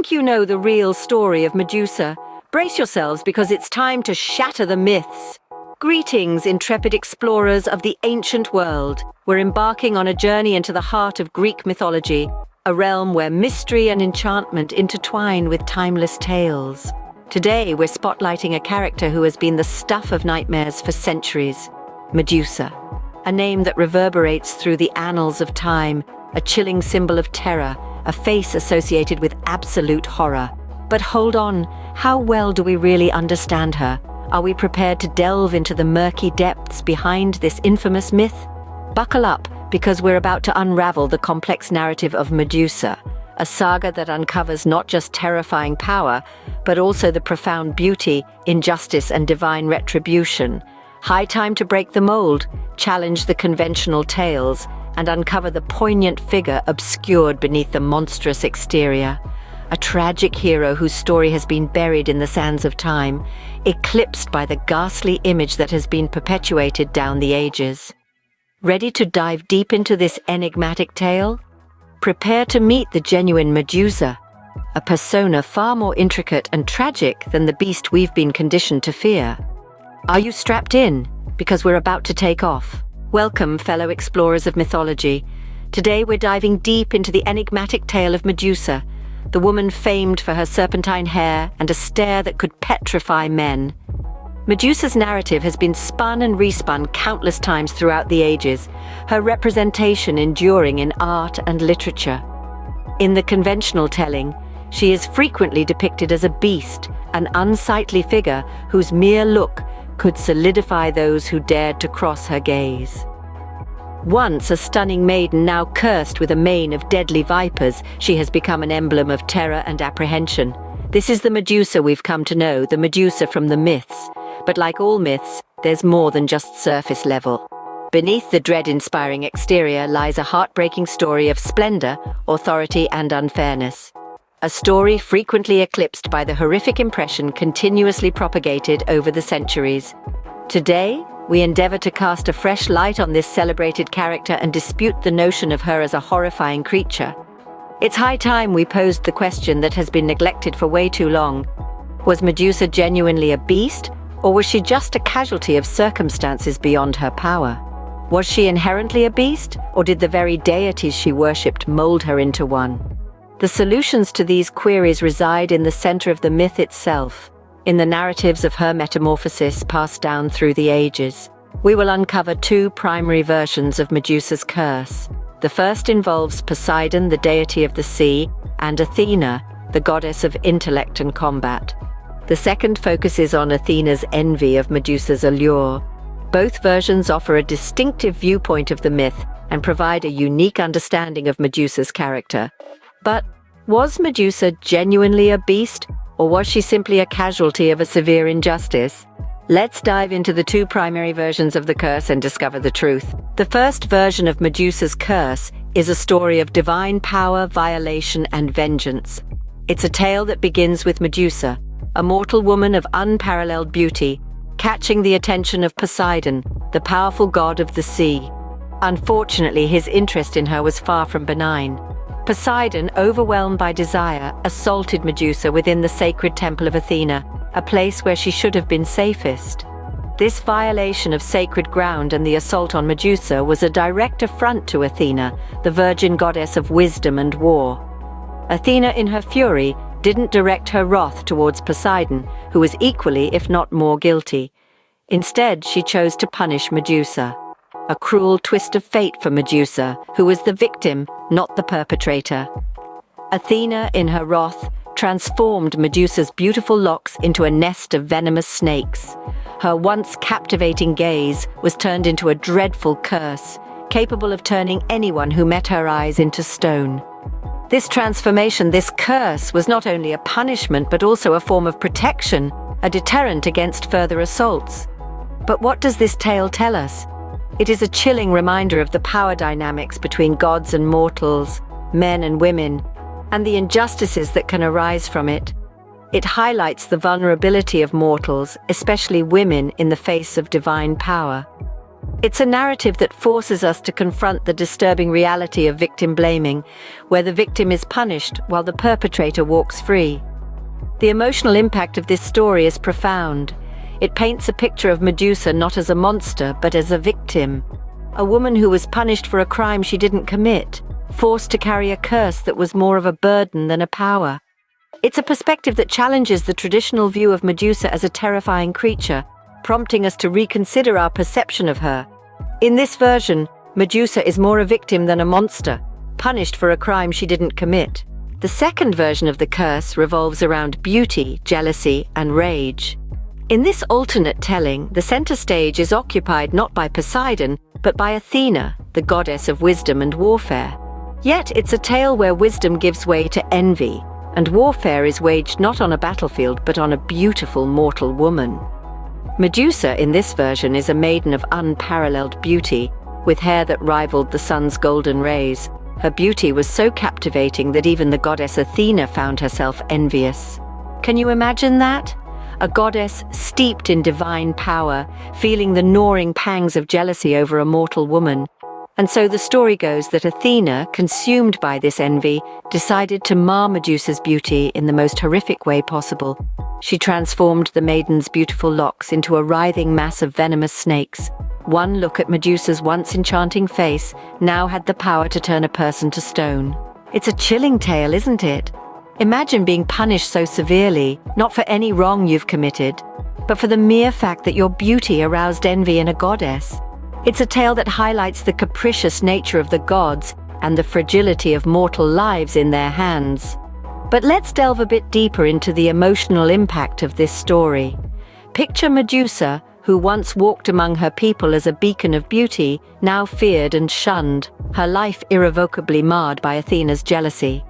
think you know the real story of Medusa, brace yourselves because it's time to shatter the myths. Greetings, intrepid explorers of the ancient world. We're embarking on a journey into the heart of Greek mythology, a realm where mystery and enchantment intertwine with timeless tales. Today, we're spotlighting a character who has been the stuff of nightmares for centuries, Medusa. A name that reverberates through the annals of time, a chilling symbol of terror, a face associated with absolute horror. But hold on, how well do we really understand her? Are we prepared to delve into the murky depths behind this infamous myth? Buckle up, because we're about to unravel the complex narrative of Medusa, a saga that uncovers not just terrifying power, but also the profound beauty, injustice, and divine retribution. High time to break the mold, challenge the conventional tales, and uncover the poignant figure obscured beneath the monstrous exterior. A tragic hero whose story has been buried in the sands of time, eclipsed by the ghastly image that has been perpetuated down the ages. Ready to dive deep into this enigmatic tale? Prepare to meet the genuine Medusa, a persona far more intricate and tragic than the beast we've been conditioned to fear. Are you strapped in? Because we're about to take off. Welcome, fellow explorers of mythology. Today we're diving deep into the enigmatic tale of Medusa, the woman famed for her serpentine hair and a stare that could petrify men. Medusa's narrative has been spun and respun countless times throughout the ages, her representation enduring in art and literature. In the conventional telling, she is frequently depicted as a beast, an unsightly figure whose mere look could solidify those who dared to cross her gaze. Once a stunning maiden, now cursed with a mane of deadly vipers, she has become an emblem of terror and apprehension. This is the Medusa we've come to know, the Medusa from the myths. But like all myths, there's more than just surface level. Beneath the dread-inspiring exterior lies a heartbreaking story of splendor, authority, and unfairness. A story frequently eclipsed by the horrific impression continuously propagated over the centuries. Today, we endeavor to cast a fresh light on this celebrated character and dispute the notion of her as a horrifying creature. It's high time we posed the question that has been neglected for way too long. Was Medusa genuinely a beast, or was she just a casualty of circumstances beyond her power? Was she inherently a beast, or did the very deities she worshipped mold her into one? The solutions to these queries reside in the center of the myth itself, in the narratives of her metamorphosis passed down through the ages. We will uncover two primary versions of Medusa's curse. The first involves Poseidon, the deity of the sea, and Athena, the goddess of intellect and combat. The second focuses on Athena's envy of Medusa's allure. Both versions offer a distinctive viewpoint of the myth and provide a unique understanding of Medusa's character. But was Medusa genuinely a beast, or was she simply a casualty of a severe injustice? Let's dive into the two primary versions of the curse and discover the truth. The first version of Medusa's curse is a story of divine power, violation, and vengeance. It's a tale that begins with Medusa, a mortal woman of unparalleled beauty, catching the attention of Poseidon, the powerful god of the sea. Unfortunately, his interest in her was far from benign. Poseidon, overwhelmed by desire, assaulted Medusa within the sacred temple of Athena, a place where she should have been safest. This violation of sacred ground and the assault on Medusa was a direct affront to Athena, the virgin goddess of wisdom and war. Athena, in her fury, didn't direct her wrath towards Poseidon, who was equally, if not more, guilty. Instead, she chose to punish Medusa. A cruel twist of fate for Medusa, who was the victim, not the perpetrator. Athena, in her wrath, transformed Medusa's beautiful locks into a nest of venomous snakes. Her once captivating gaze was turned into a dreadful curse, capable of turning anyone who met her eyes into stone. This transformation, this curse, was not only a punishment but also a form of protection, a deterrent against further assaults. But what does this tale tell us? It is a chilling reminder of the power dynamics between gods and mortals, men and women, and the injustices that can arise from it. It highlights the vulnerability of mortals, especially women, in the face of divine power. It's a narrative that forces us to confront the disturbing reality of victim blaming, where the victim is punished while the perpetrator walks free. The emotional impact of this story is profound. It paints a picture of Medusa not as a monster, but as a victim. A woman who was punished for a crime she didn't commit, forced to carry a curse that was more of a burden than a power. It's a perspective that challenges the traditional view of Medusa as a terrifying creature, prompting us to reconsider our perception of her. In this version, Medusa is more a victim than a monster, punished for a crime she didn't commit. The second version of the curse revolves around beauty, jealousy, and rage. In this alternate telling, the center stage is occupied not by Poseidon, but by Athena, the goddess of wisdom and warfare. Yet it's a tale where wisdom gives way to envy, and warfare is waged not on a battlefield but on a beautiful mortal woman. Medusa in this version is a maiden of unparalleled beauty, with hair that rivaled the sun's golden rays. Her beauty was so captivating that even the goddess Athena found herself envious. Can you imagine that? A goddess steeped in divine power, feeling the gnawing pangs of jealousy over a mortal woman. And so the story goes that Athena, consumed by this envy, decided to mar Medusa's beauty in the most horrific way possible. She transformed the maiden's beautiful locks into a writhing mass of venomous snakes. One look at Medusa's once enchanting face now had the power to turn a person to stone. It's a chilling tale, isn't it? Imagine being punished so severely, not for any wrong you've committed, but for the mere fact that your beauty aroused envy in a goddess. It's a tale that highlights the capricious nature of the gods and the fragility of mortal lives in their hands. But let's delve a bit deeper into the emotional impact of this story. Picture Medusa, who once walked among her people as a beacon of beauty, now feared and shunned, her life irrevocably marred by Athena's jealousy.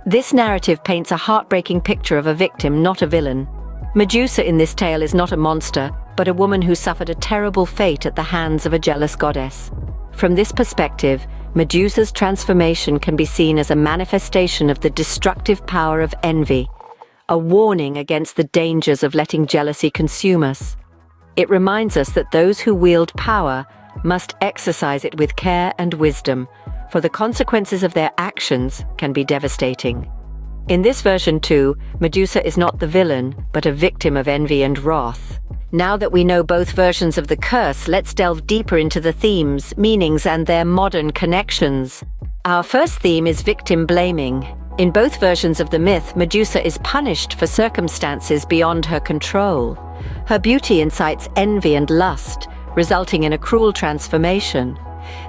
This narrative paints a heartbreaking picture of a victim, not a villain. Medusa in this tale is not a monster, but a woman who suffered a terrible fate at the hands of a jealous goddess. From this perspective, Medusa's transformation can be seen as a manifestation of the destructive power of envy, a warning against the dangers of letting jealousy consume us. It reminds us that those who wield power must exercise it with care and wisdom, for the consequences of their actions can be devastating. In this version too, Medusa is not the villain, but a victim of envy and wrath. Now that we know both versions of the curse, let's delve deeper into the themes, meanings, and their modern connections. Our first theme is victim blaming. In both versions of the myth, Medusa is punished for circumstances beyond her control. Her beauty incites envy and lust, resulting in a cruel transformation.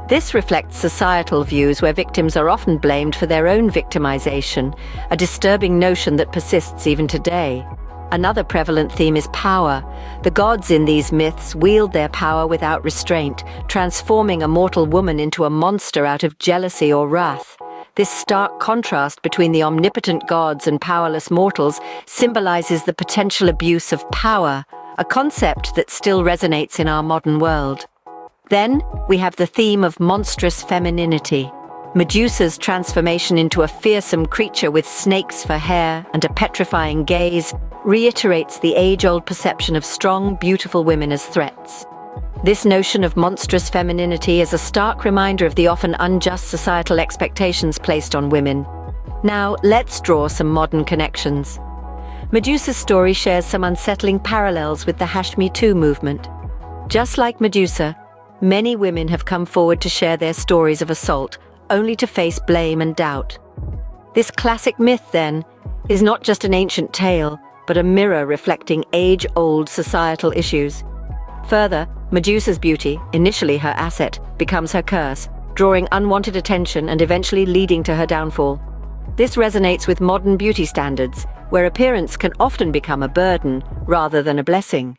This reflects societal views where victims are often blamed for their own victimization, a disturbing notion that persists even today. Another prevalent theme is power. The gods in these myths wield their power without restraint, transforming a mortal woman into a monster out of jealousy or wrath. This stark contrast between the omnipotent gods and powerless mortals symbolizes the potential abuse of power, a concept that still resonates in our modern world. Then we have the theme of monstrous femininity. Medusa's transformation into a fearsome creature with snakes for hair and a petrifying gaze reiterates the age-old perception of strong, beautiful women as threats. This notion of monstrous femininity is a stark reminder of the often unjust societal expectations placed on women. Now, let's draw some modern connections. Medusa's story shares some unsettling parallels with the #Me Too movement. Just like Medusa, many women have come forward to share their stories of assault, only to face blame and doubt. This classic myth, then, is not just an ancient tale, but a mirror reflecting age-old societal issues. Further, Medusa's beauty, initially her asset, becomes her curse, drawing unwanted attention and eventually leading to her downfall. This resonates with modern beauty standards, where appearance can often become a burden rather than a blessing.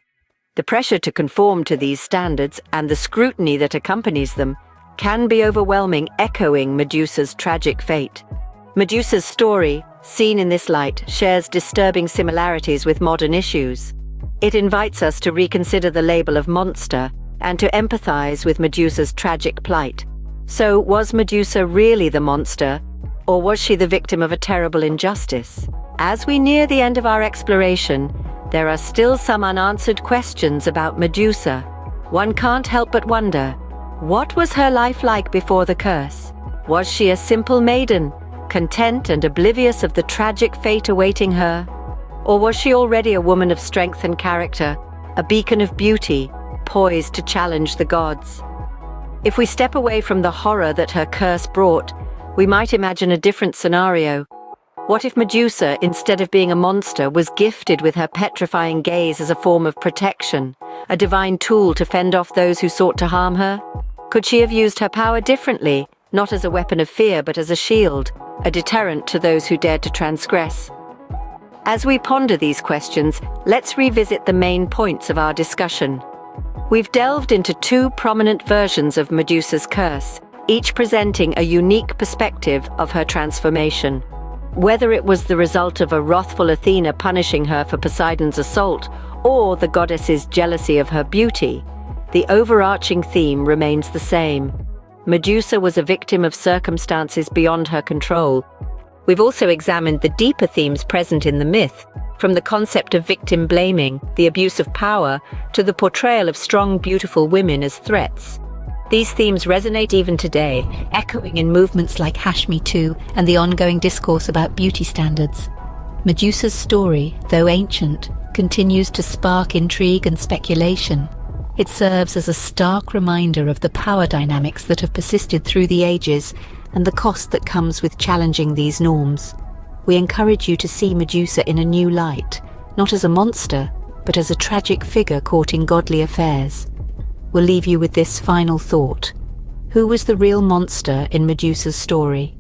The pressure to conform to these standards and the scrutiny that accompanies them can be overwhelming, echoing Medusa's tragic fate. Medusa's story, seen in this light, shares disturbing similarities with modern issues. It invites us to reconsider the label of monster and to empathize with Medusa's tragic plight. So, was Medusa really the monster, or was she the victim of a terrible injustice? As we near the end of our exploration, there are still some unanswered questions about Medusa. One can't help but wonder, what was her life like before the curse? Was she a simple maiden, content and oblivious of the tragic fate awaiting her? Or was she already a woman of strength and character, a beacon of beauty, poised to challenge the gods? If we step away from the horror that her curse brought, we might imagine a different scenario. What if Medusa, instead of being a monster, was gifted with her petrifying gaze as a form of protection, a divine tool to fend off those who sought to harm her? Could she have used her power differently, not as a weapon of fear but as a shield, a deterrent to those who dared to transgress? As we ponder these questions, let's revisit the main points of our discussion. We've delved into two prominent versions of Medusa's curse, each presenting a unique perspective of her transformation. Whether it was the result of a wrathful Athena punishing her for Poseidon's assault, or the goddess's jealousy of her beauty, the overarching theme remains the same. Medusa was a victim of circumstances beyond her control. We've also examined the deeper themes present in the myth, from the concept of victim blaming, the abuse of power, to the portrayal of strong, beautiful women as threats. These themes resonate even today, echoing in movements like #MeToo and the ongoing discourse about beauty standards. Medusa's story, though ancient, continues to spark intrigue and speculation. It serves as a stark reminder of the power dynamics that have persisted through the ages and the cost that comes with challenging these norms. We encourage you to see Medusa in a new light, not as a monster, but as a tragic figure caught in godly affairs. We'll leave you with this final thought. Who was the real monster in Medusa's story?